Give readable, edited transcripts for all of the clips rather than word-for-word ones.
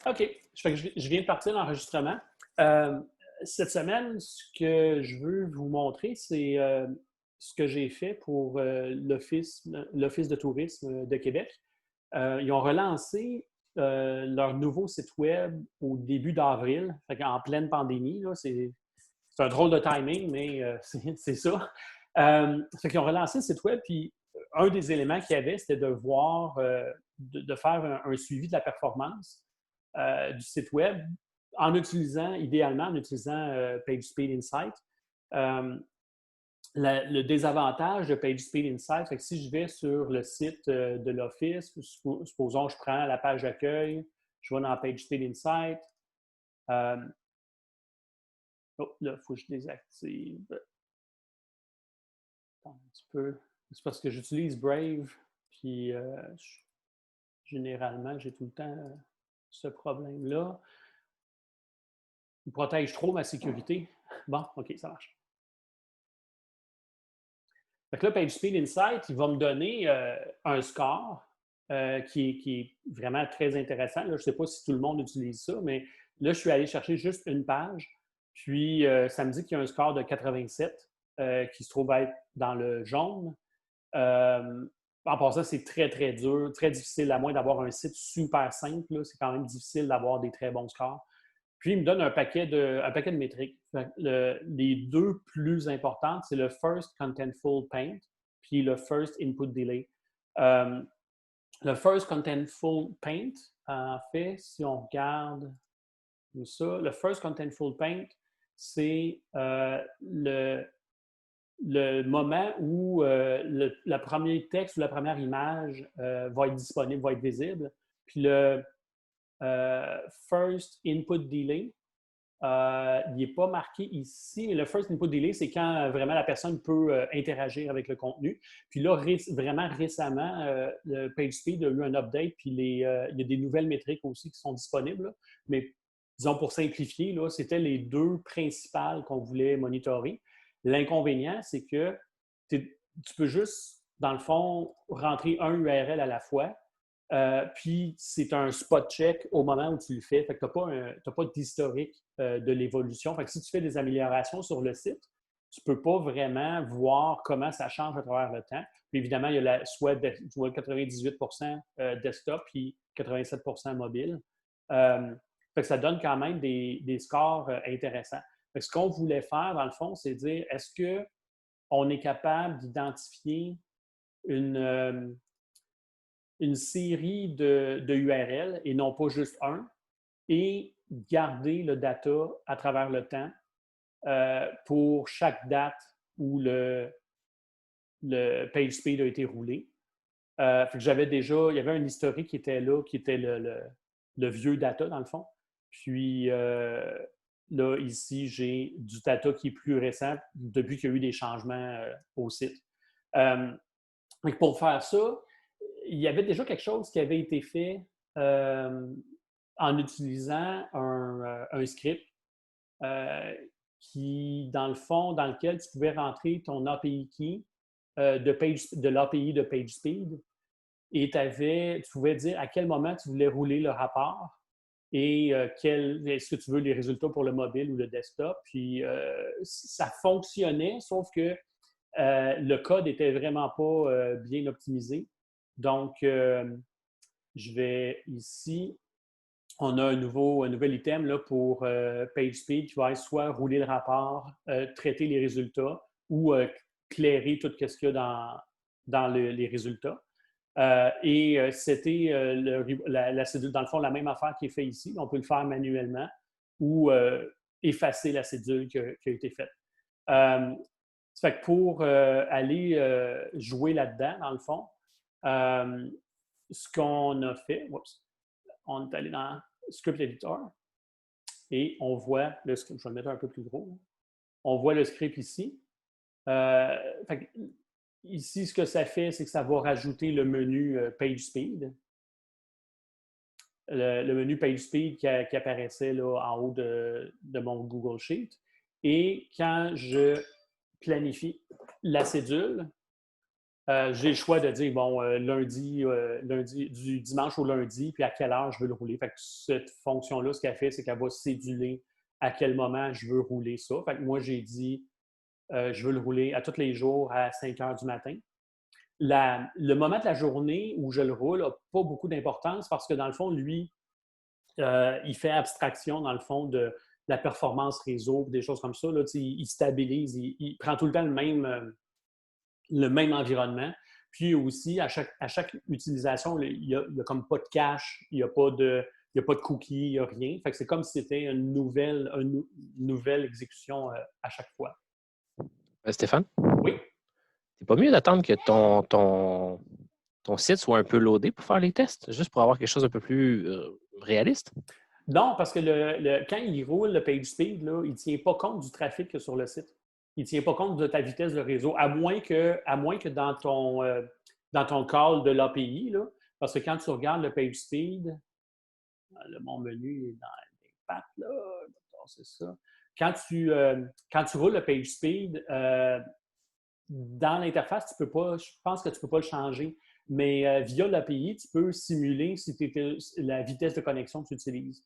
OK. Je viens de partir l'enregistrement. Euh, cette semaine, ce que je veux vous montrer, c'est ce que j'ai fait pour l'Office de tourisme de Québec. Ils ont relancé leur nouveau site web au début d'avril, en pleine pandémie. C'est un drôle de timing, mais c'est ça. Fait qu'ils ont relancé le site web, puis un des éléments qu'il y avait, c'était de voir, de faire un suivi de la performance du site web idéalement, en utilisant PageSpeed Insight. Euh, le désavantage de PageSpeed Insight, c'est que si je vais sur le site de l'Office, supposons que je prends la page d'accueil, je vais dans PageSpeed Insight. Euh, oh, là, il faut que je désactive. Attends un petit peu. C'est parce que j'utilise Brave, puis généralement, j'ai tout le temps ce problème-là. Il protège trop ma sécurité. Bon, OK, ça marche. Fait que là, PageSpeed Insight, il va me donner un score qui est vraiment très intéressant. Là, je ne sais pas si tout le monde utilise ça, mais là, je suis allé chercher juste une page. Puis, ça me dit qu'il y a un score de 87 qui se trouve être dans le jaune. Euh, En passant, c'est très, très dur, très difficile, à moins d'avoir un site super simple. C'est quand même difficile d'avoir des très bons scores. Puis, il me donne un paquet de métriques. Les deux plus importantes, c'est le First Contentful Paint puis le First Input Delay. Euh, le First Contentful Paint, en fait, si on regarde ça, le First Contentful Paint, c'est le moment où le premier texte ou la première image va être disponible, va être visible. Puis le First Input Delay, il n'est pas marqué ici, mais le first input delay, c'est quand vraiment la personne peut interagir avec le contenu. Puis là, vraiment récemment, le PageSpeed a eu un update, puis il y a des nouvelles métriques aussi qui sont disponibles. Là. Mais disons, pour simplifier, là, c'était les deux principales qu'on voulait monitorer. L'inconvénient, c'est que tu peux juste, dans le fond, rentrer un URL à la fois. Puis c'est un spot check au moment où tu le fais. Fait que tu n'as pas d'historique de l'évolution. Fait que si tu fais des améliorations sur le site, tu ne peux pas vraiment voir comment ça change à travers le temps. Puis évidemment, il y a soit 98 desktop puis 87 mobile. Fait que ça donne quand même des scores intéressants. Fait que ce qu'on voulait faire, dans le fond, c'est dire est-ce qu'on est capable d'identifier une, une série de URL et non pas juste un, et garder le data à travers le temps pour chaque date où le page speed a été roulé. Fait que j'avais déjà, il y avait un historique qui était là, qui était le vieux data dans le fond. Puis là, ici, j'ai du data qui est plus récent depuis qu'il y a eu des changements au site. Euh, pour faire ça, il y avait déjà quelque chose qui avait été fait euh, en utilisant un script euh, qui, dans le fond, dans lequel tu pouvais rentrer ton API key de l'API de PageSpeed et tu pouvais dire à quel moment tu voulais rouler le rapport et est-ce que tu veux les résultats pour le mobile ou le desktop. Puis ça fonctionnait, sauf que le code n'était vraiment pas bien optimisé. Donc, je vais ici, on a un nouvel item là, pour PageSpeed qui va être soit rouler le rapport, traiter les résultats ou clairer tout ce qu'il y a dans les résultats. C'était la cédule, dans le fond, la même affaire qui est faite ici. On peut le faire manuellement ou effacer la cédule qui a été faite. Ça fait que pour aller jouer là-dedans, dans le fond, ce qu'on a fait, on est allé dans Script Editor et on voit le script. Je vais le mettre un peu plus gros. On voit le script ici. Ici, ce que ça fait, c'est que ça va rajouter le menu PageSpeed. Le menu PageSpeed qui apparaissait là, en haut de mon Google Sheet. Et quand je planifie la cédule, J'ai le choix de dire, bon, du dimanche au lundi, puis à quelle heure je veux le rouler. Fait que cette fonction-là, ce qu'elle fait, c'est qu'elle va céduler à quel moment je veux rouler ça. Fait que moi, j'ai dit, je veux le rouler à tous les jours à 5 heures du matin. Le moment de la journée où je le roule n'a pas beaucoup d'importance parce que, dans le fond, lui, il fait abstraction, dans le fond, de la performance réseau, des choses comme ça. Là, il stabilise, il prend tout le temps le même environnement. Puis aussi, à chaque utilisation, il n'y a, comme pas de cache, il n'y a pas de cookies, il n'y a rien. Fait que c'est comme si c'était une nouvelle exécution à chaque fois. Stéphane, Oui. c'est pas mieux d'attendre que ton site soit un peu loadé pour faire les tests, juste pour avoir quelque chose un peu plus réaliste? Non, parce que quand il roule le PageSpeed, là, il ne tient pas compte du trafic qu'il y a sur le site. Il ne tient pas compte de ta vitesse de réseau, à moins que dans ton call de l'API, là, parce que quand tu regardes le PageSpeed, mon menu est dans les pattes, là, c'est ça. Quand tu roules le PageSpeed, dans l'interface, tu peux pas, je pense que tu ne peux pas le changer, mais via l'API, tu peux simuler la vitesse de connexion que tu utilises.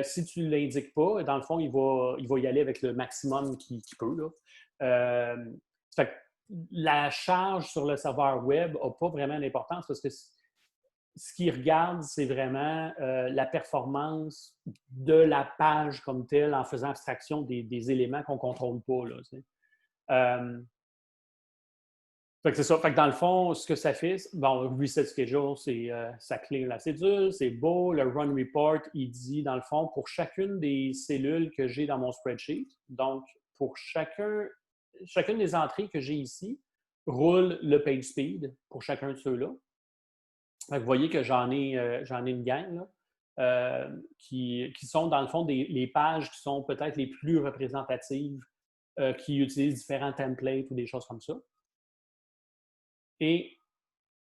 Si tu ne l'indiques pas, dans le fond, il va y aller avec le maximum qu'il peut. Là. Fait que la charge sur le serveur web n'a pas vraiment d'importance parce que ce qu'il regarde, c'est vraiment la performance de la page comme telle en faisant abstraction des éléments qu'on ne contrôle pas. Là, fait que c'est ça. Fait que dans le fond, ce que ça fait, bon, reset schedule, ça clear la cédule, c'est beau. Le run report, il dit, dans le fond, pour chacune des cellules que j'ai dans mon spreadsheet, donc pour chacune des entrées que j'ai ici, roule le page speed pour chacun de ceux-là. Fait que vous voyez que j'en ai une gang là, qui sont, dans le fond, les pages qui sont peut-être les plus représentatives, qui utilisent différents templates ou des choses comme ça. Et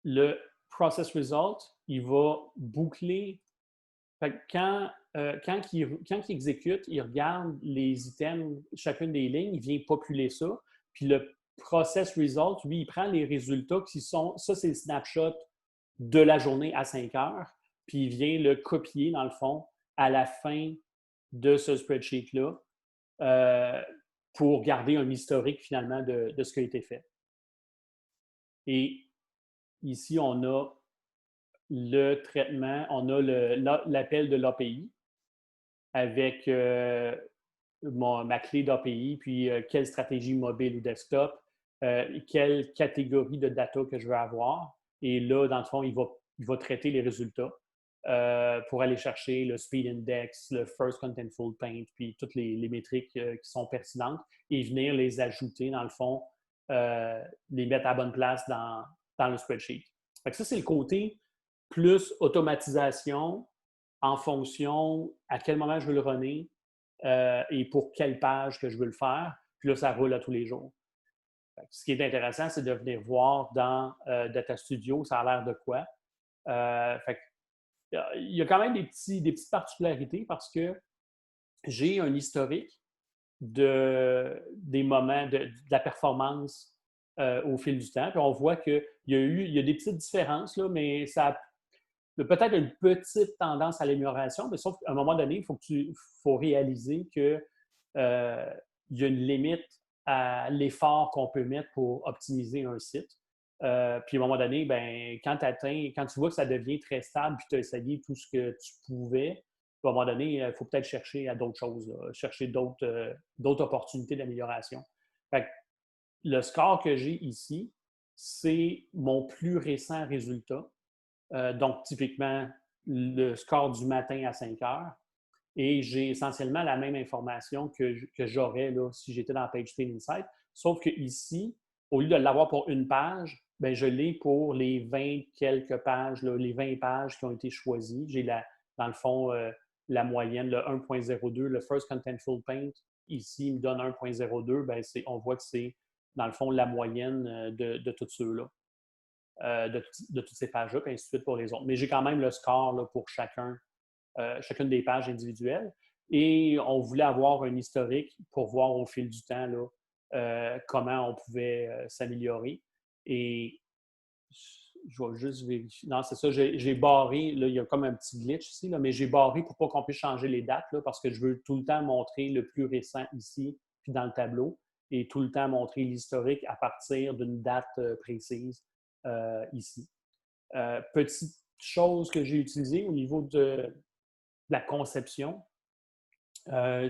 le process result, il va boucler. Quand il exécute, il regarde les items, chacune des lignes, il vient populer ça. Puis le process result, lui, il prend les résultats qui sont, ça c'est le snapshot de la journée à 5 heures, puis il vient le copier, dans le fond, à la fin de ce spreadsheet-là pour garder un historique, finalement, de ce qui a été fait. Et ici, on a le traitement, on a l'appel de l'API avec ma clé d'API, puis quelle stratégie mobile ou desktop, quelle catégorie de data que je veux avoir. Et là, dans le fond, il va traiter les résultats pour aller chercher le speed index, le first contentful paint, puis toutes les métriques qui sont pertinentes et venir les ajouter, dans le fond, les mettre à la bonne place dans le spreadsheet. Fait que ça, c'est le côté plus automatisation en fonction à quel moment je veux le runner et pour quelle page que je veux le faire. Puis là, ça roule à tous les jours. Ce qui est intéressant, c'est de venir voir dans Data Studio, ça a l'air de quoi. Il y a quand même des petites particularités parce que j'ai un historique des moments de la performance au fil du temps. Puis on voit qu'il y a des petites différences, là, mais ça a peut-être une petite tendance à l'amélioration, mais sauf qu'à un moment donné, faut réaliser qu'il y a une limite à l'effort qu'on peut mettre pour optimiser un site. Puis à un moment donné, ben, quand tu vois que ça devient très stable, puis tu as essayé tout ce que tu pouvais, à un moment donné, il faut peut-être chercher à d'autres choses, là, chercher d'autres opportunités d'amélioration. Le score que j'ai ici, c'est mon plus récent résultat. Donc, typiquement, le score du matin à 5 heures. Et j'ai essentiellement la même information que j'aurais là, si j'étais dans PageSpeed Insight. Sauf qu'ici, au lieu de l'avoir pour une page, ben, je l'ai pour les 20 quelques pages, là, les 20 pages qui ont été choisies. J'ai dans le fond la moyenne, le 1.02, le First Contentful Paint. Ici, il me donne 1.02. Ben, on voit que c'est, dans le fond, la moyenne de tous ceux-là. De toutes ces pages-là, et ainsi de suite pour les autres. Mais j'ai quand même le score là, pour chacune des pages individuelles. Et on voulait avoir un historique pour voir au fil du temps là, comment on pouvait s'améliorer. Et Je vais juste vérifier. Non, c'est ça, j'ai barré. Là, il y a comme un petit glitch ici, là, mais j'ai barré pour pas qu'on puisse changer les dates là, parce que je veux tout le temps montrer le plus récent ici, puis dans le tableau, et tout le temps montrer l'historique à partir d'une date précise ici. Petite chose que j'ai utilisée au niveau de la conception,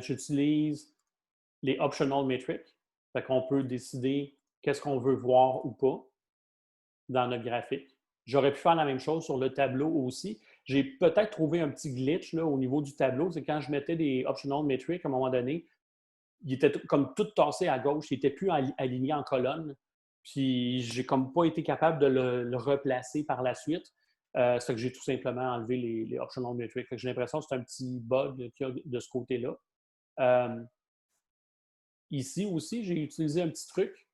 j'utilise les optional metrics. Fait qu'on peut décider qu'est-ce qu'on veut voir ou pas dans notre graphique. J'aurais pu faire la même chose sur le tableau aussi. J'ai peut-être trouvé un petit glitch là, au niveau du tableau. C'est quand je mettais des optional metrics, à un moment donné, il était comme tout tassé à gauche. Il n'était plus aligné en colonne. Puis, j'ai comme pas été capable de le replacer par la suite. C'est que j'ai tout simplement enlevé les optional metrics. J'ai l'impression que c'est un petit bug qu'il y a de ce côté-là. Ici aussi, j'ai utilisé un petit truc.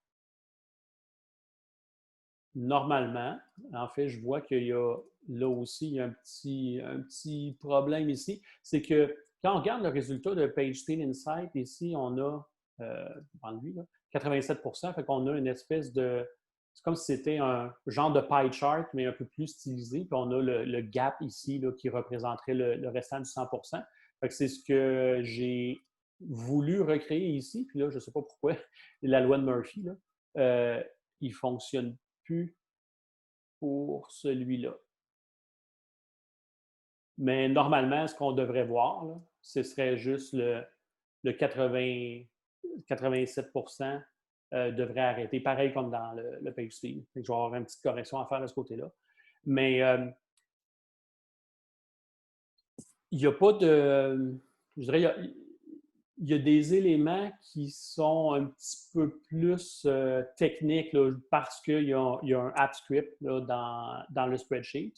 Normalement, en fait, je vois qu'il y a là aussi il y a un petit problème ici. C'est que quand on regarde le résultat de PageSpeed Insight, ici, on a, lui, là, 87%, fait qu'on a une espèce de. C'est comme si c'était un genre de pie chart, mais un peu plus stylisé. Puis on a le gap ici là, qui représenterait le restant du 100%. Fait que c'est ce que j'ai voulu recréer ici. Puis là, je ne sais pas pourquoi, la loi de Murphy, là, il ne fonctionne plus pour celui-là. Mais normalement, ce qu'on devrait voir, là, ce serait juste le 87% devrait arrêter, pareil comme dans le PageSpeed. Je vais avoir une petite correction à faire de ce côté-là. Mais il n'y a pas de. Je dirais, il y a des éléments qui sont un petit peu plus techniques là, parce qu'il y a un app script là, dans le spreadsheet.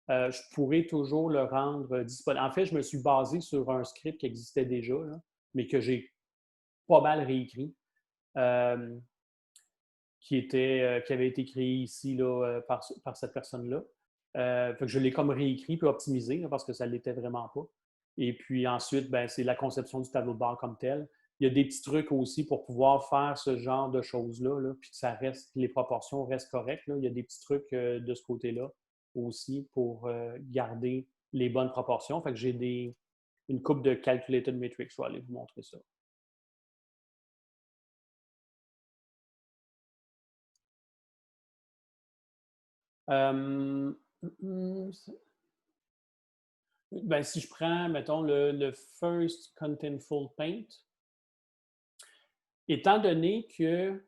Je pourrais toujours le rendre disponible. En fait, je me suis basé sur un script qui existait déjà, là, mais que j'ai pas mal réécrit, qui avait été créé ici là, par cette personne-là. Fait que je l'ai comme réécrit puis optimisé là, parce que ça ne l'était vraiment pas. Et puis ensuite, ben, c'est la conception du tableau de bord comme tel. Il y a des petits trucs aussi pour pouvoir faire ce genre de choses-là, là, puis que ça reste, les proportions restent correctes. Là. Il y a des petits trucs de ce côté-là aussi pour garder les bonnes proportions. Fait que j'ai une coupe de calculated metrics. Je vais aller vous montrer ça. Euh, ben, si je prends, mettons, le First Contentful Paint, étant donné que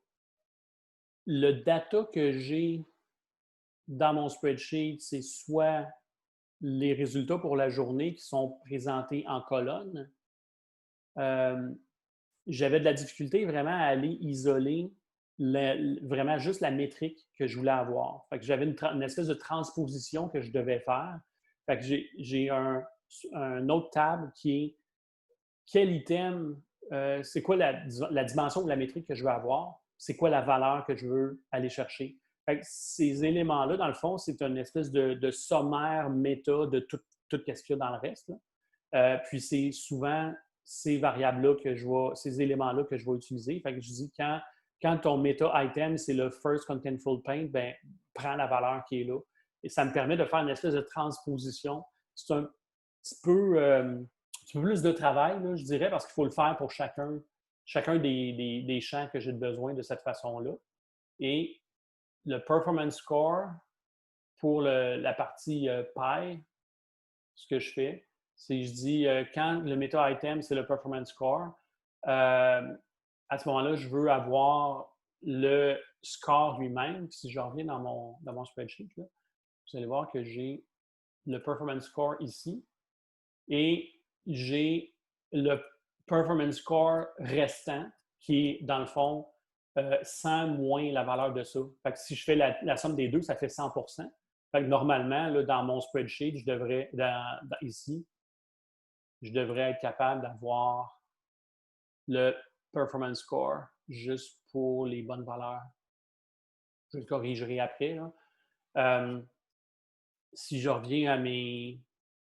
le data que j'ai dans mon spreadsheet, c'est soit les résultats pour la journée qui sont présentés en colonne, j'avais de la difficulté vraiment à aller isoler vraiment juste la métrique que je voulais avoir. Fait que j'avais une espèce de transposition que je devais faire. Fait que j'ai un autre table qui est quel item, c'est quoi la dimension de la métrique que je veux avoir, c'est quoi la valeur que je veux aller chercher. Fait que ces éléments-là, dans le fond, c'est une espèce de sommaire méta de tout ce qu'il y a dans le reste. Puis c'est souvent ces variables-là ces éléments-là que je vais utiliser. Fait que je dis quand ton meta-item, c'est le first contentful paint, ben, prends la valeur qui est là. Et ça me permet de faire une espèce de transposition. C'est un petit peu plus de travail, là, je dirais, parce qu'il faut le faire pour chacun des champs que j'ai besoin de cette façon-là. Et le performance score pour la partie pie, ce que je fais, c'est je dis quand le meta-item, c'est le performance score, à ce moment-là, je veux avoir le score lui-même. Si je reviens dans mon spreadsheet, là, vous allez voir que j'ai le performance score ici et j'ai le performance score restant qui est, dans le fond, 100 moins la valeur de ça. Fait que si je fais la somme des deux, ça fait 100%. Fait que normalement, là, dans mon spreadsheet, je devrais, ici, je devrais être capable d'avoir le performance score juste pour les bonnes valeurs. Je le corrigerai après. Si je reviens à mes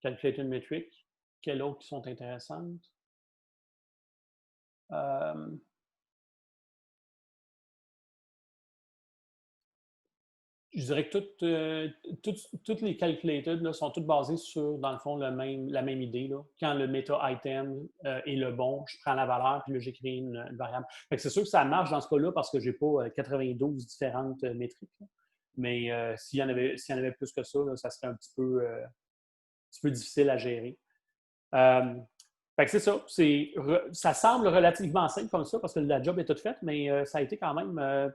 calculated metrics, quelles autres qui sont intéressantes? je dirais que toutes les calculated là, sont toutes basées sur, dans le fond, la même idée. Là. Quand le meta-item est le bon, je prends la valeur, puis là, j'ai créé une variable. C'est sûr que ça marche dans ce cas-là parce que je n'ai pas 92 différentes métriques. Là. Mais s'il y en avait plus que ça, là, ça serait un petit peu difficile à gérer. C'est ça. Ça semble relativement simple comme ça parce que la job est toute faite, mais ça a été quand même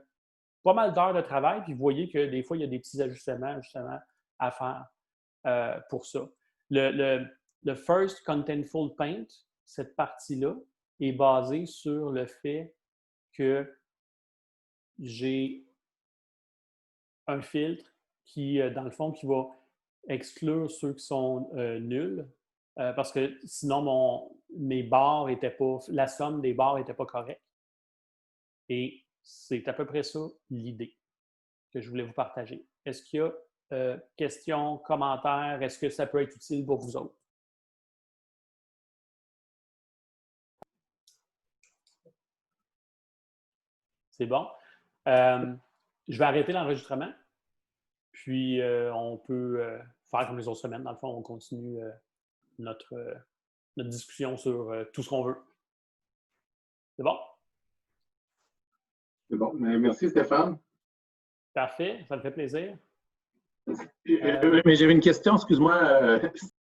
pas mal d'heures de travail. Puis vous voyez que des fois, il y a des petits ajustements justement à faire pour ça. Le First Contentful Paint, cette partie-là, est basée sur le fait que j'ai un filtre qui, dans le fond, qui va exclure ceux qui sont nuls. Parce que sinon, mes barres n'étaient pas, la somme des barres n'était pas correcte. Et c'est à peu près ça l'idée que je voulais vous partager. Est-ce qu'il y a questions, commentaires? Est-ce que ça peut être utile pour vous autres? C'est bon. Je vais arrêter l'enregistrement. Puis, on peut faire comme les autres semaines. Dans le fond, on continue notre discussion sur tout ce qu'on veut. C'est bon? C'est bon. Merci, Stéphane. Parfait. Ça me fait plaisir. Mais j'avais une question, excuse-moi.